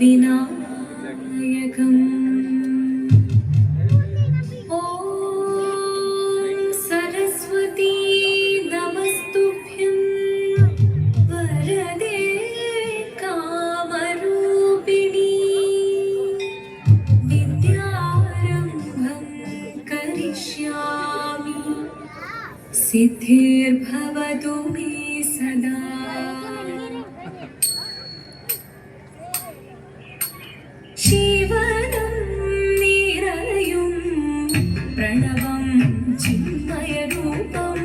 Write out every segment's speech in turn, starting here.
विनायकम् ॐ सरस्वती नमस्तुभ्यं वरदे कामरूपिणी विद्यारम्भं करिष्यामि सिद्धिर्भवतु मे सदा। शिवनं निरयुं प्रणवं चिन्मयरूपं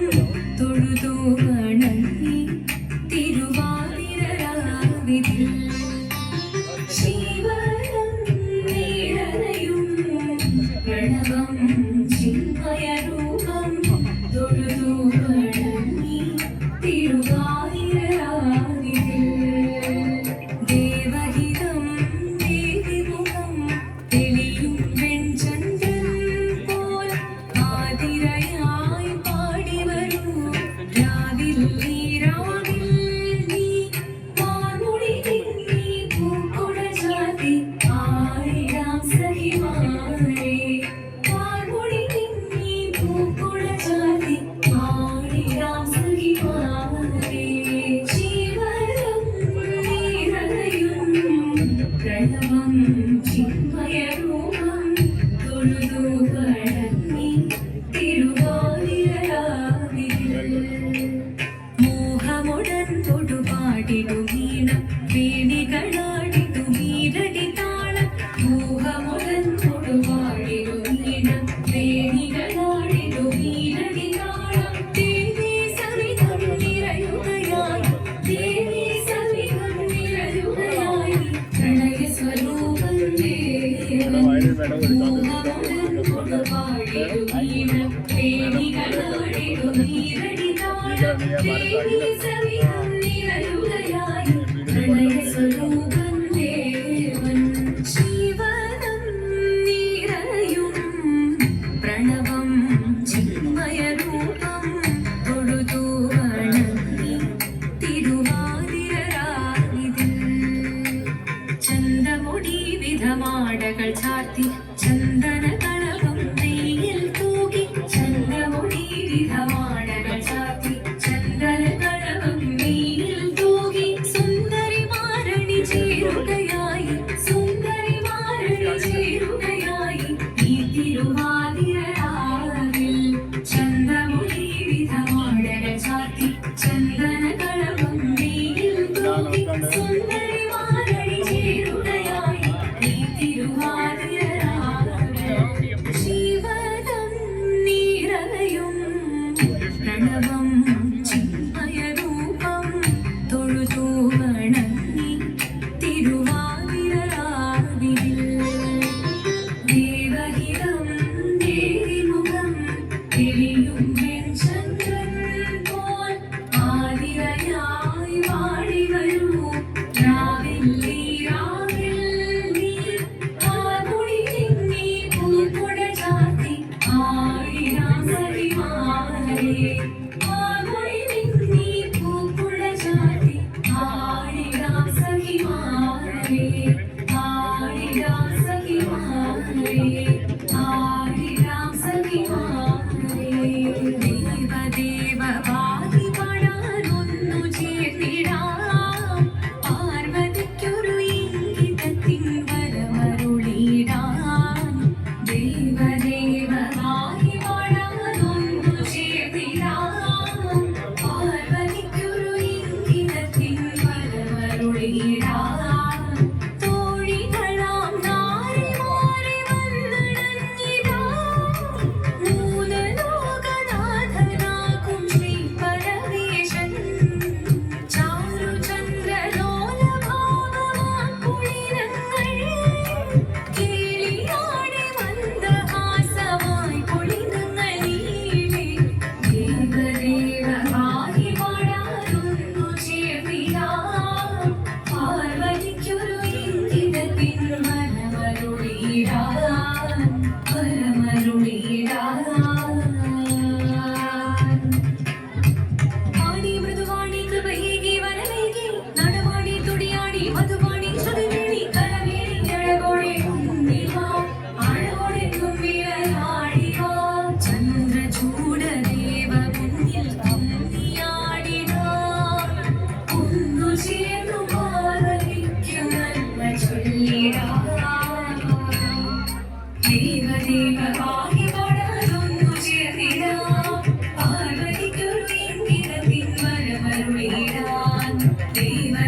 തൊഴുതു വണങ്ങി തിരുവാതിരരാവിതിൽ ശിവനം നിരയും പ്രണവം ചിന്മയരൂപം തൊഴുതു വണങ്ങി തിരുവാതിരരാവിതിൽ ദേവഹിതം ദേവിമുഖം തെളിയും വെൺചന്ദ്രൻ പോൽ ആതിരയായി പാടി വരൂ രാവിൽ നീരാവിൽ നീ വാർമുടി നീ പൂക്കുട ചാത്തി ആയിരാം സഖിമാരേ വാർമുടി നീ പൂക്കുട ചാത്തി ആയിരാം സഖിമാരേ ശിവനം നിറയും പ്രണവം ചിന്മയരൂപം തൊഴുതു വണങ്ങി തിരുവാതിരരാവിതിൽ മോഹമുടൻ തൊടുപാടിടും ഈണം വേണികളാടിടും ഈരടി താളം മോഹമുടൻ തൊടുപാടിടും ഈണം വേണികളാടിടും ഈരടി താളം ദേവി സവിധം നിറയുകയായി ദേവി സവിധം നിറയുകയായി പ്രണയ സ്വരൂപം ദേവൻ മോഹമുടൻ തൊടുപാടിടും ഈണം വേണികളാടിടും ഈരടി താളം ദേവി സവിധം നിറയുകയായി പ്രണയ സ്വരൂപം ദേവൻ ശിവനം നിറയും പ്രണവം ചിന്മയരൂപം തൊഴുതു വണങ്ങി തിരുവാതിരരാവിതിൽ ചന്തമുടി വിധമാടകൾ ചാർത്തി ചന്ദന കളകം നെയ്യിൽ തൂകി ചന്തമുടി വിധമാടകൾ ചാർത്തി ചന്ദന കളകം നെയ്യിൽ തൂകി സുന്ദരി മാരണി ചേരുകയായി സുന്ദരി മാരണി ചേരുകയായി ഈ തിരുവാതിരരാവിൽ ചന്തമുടി വിധമാടകൾ ചാർത്തി ചന്ദന കളകം നെയ്യിൽ തൂകി സുന്ദരി മാരണി ചേരുകയായി ഈ തിരുവാതിരരാവിൽ ശിവനം നിറയും പ്രണവം ചിന്മയരൂപം തൊഴുതു വണങ്ങി തിരുവാതിരരാവിതിൽ ദേവഹിതം ദേവിമുഖം തെളിയും വെൺചന്ദ്രൻ പോൽ ആതിരയായി വാടി വരൂ രാവിൽ നീരാവിൽ നീ വാർമുടി നീ പൂക്കുട ചാത്തി ആയിരാം സഖിമാരേ വാർമുടി നീ പൂക്കുട ചാത്തി ആയിരാം സഖിമാരേ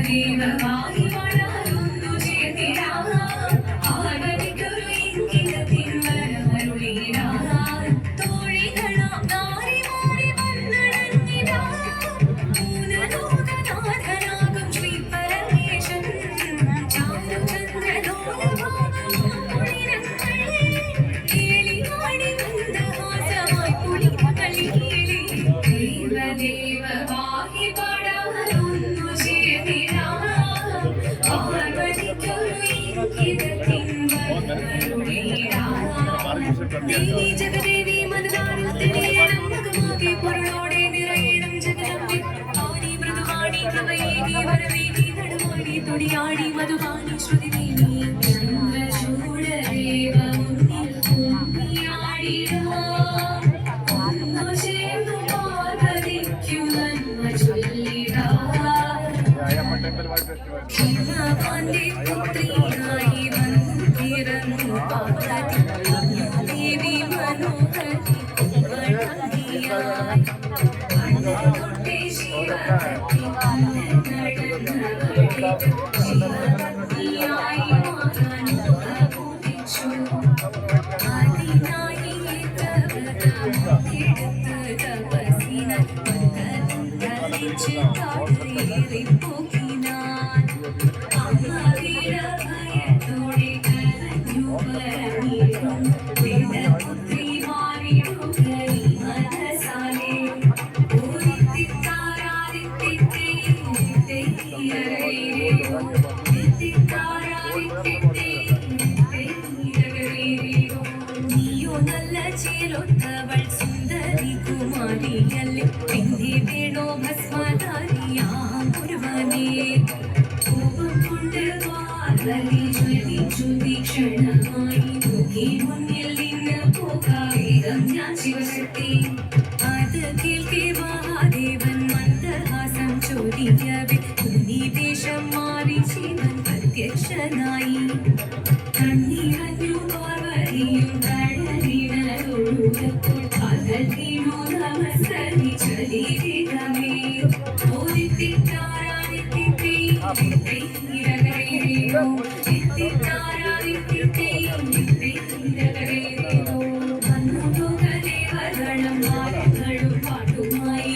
ദൈവമായി വളരുന്നു ചേർന്നിടാം ആർവനിക്കൊരു ഇംഗിതത്തിൻ വരമരുളിടാം തോഴികളാം നാരിമാരി വന്നടങ്ങിടാം മൂലലോകനാഥനാകും ശ്രീ പരമേശൻ ചാരുചന്ദ്രലോലഭാവമാകുളിരങ്ങൾ കേളിവാടി മന്ദഹാസമായി പുളികളിയിലെ ദേവദേവമായി പടരുന്നു ചേർന്നിടാം ആർവനിക്കൊരു ഇംഗിതത്തിൻ വരമരുളിടാം ദേവി ജഗദേവി മനതാരിൽ തെളിയണം മുഖമാകെ പൊരുളോടെ നിറയണം ജഗദമ്പെ ആനി മൃദുവാണി കൃപയേകി വരവേകി നടുവാണി തൊടിയാടി മധുവാണി ശ്രുതിദേവി ചന്ദ്രചൂഡദേവ മുന്നിൽ കുമ്മിയാടിടാം ഒന്നു ചേർന്നു പാർവതിക്കു നന്മ ചൊല്ലിടാം ഹിമവാന്റെ പുത്രിയായി വന്നു പിറന്നു പാർവതി ദേവി മനോഹരി കുമളങ്ങിയായി കണ്ണുകൊണ്ടേ ശിവഭക്തി നടന്നവളെ ശിവഭക്തിയായി മാറാൻ ഉപയോഗിച്ചു അതിനായി തപതമെടുത്ത് തപസ്സിനാൽ ധരിച്ച് താഴേറിപ്പോക്കിനാൻ അമ്മവീരഭയത്തോടെ കരഞ്ഞു പരമീടുന്നു വേദപുത്രി മാറിടുകൈ മനസാലെ നീയോ നല്ല ചേലൊത്തവൾ സുന്ദരി കുമാരിയല്ലേ പിന്നെ വേണോ ഭസ്മധാരിയാം ഒരുവനെ കോപം കൊണ്ട് വാർവലി ജ്വലിച്ചു തീക്ഷണമായി നോക്കി മുന്നിൽ നിന്ന് പോകാവേഗം ഞാൻ ശിവശക്തി അത് കേൾക്കെ മഹാദേവൻ മന്ദഹാസം ചോദിക്കവേ ദേശം മാറി ശിവൻ പ്രത്യക്ഷനായി കണ്ണീരഞ്ഞു പാർവതിയും കടലിനൊഴുകപ്പോൾ പകൽ വീണു നമസ്കരി ചലിതമേ ദേവഗണം പാട്ടുമായി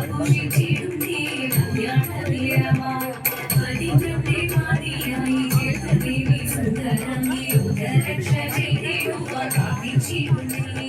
ഘോഷിച്ചിടുന്നേ കല്യാണവീരമായി പതിവ്രതേ മാതിയായി ദേവദേവി സുന്ദരമേ യോഗരക്ഷ ചെയ്തിടുക കാണിച്ചിടുന്നേ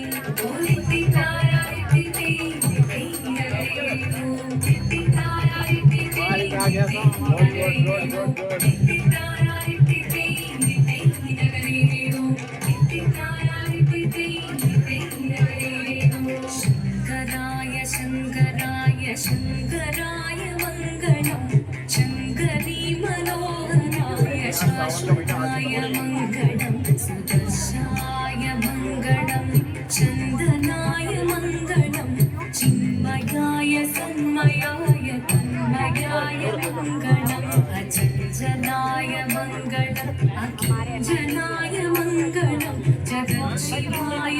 ശങ്കരായ ശങ്കരായ ശങ്കരായ മംഗളം ശങ്കരീ മനോഹരായ ശാശ്വതായ മംഗളം സുദർശായ മംഗളം ചന്ദനായ മംഗളം ചിന്മയായ സന്മയായ തന്മയായ മംഗളം അചഞ്ചലായ മംഗളം അകിഞ്ചനായ മംഗളം ജഗശിവായ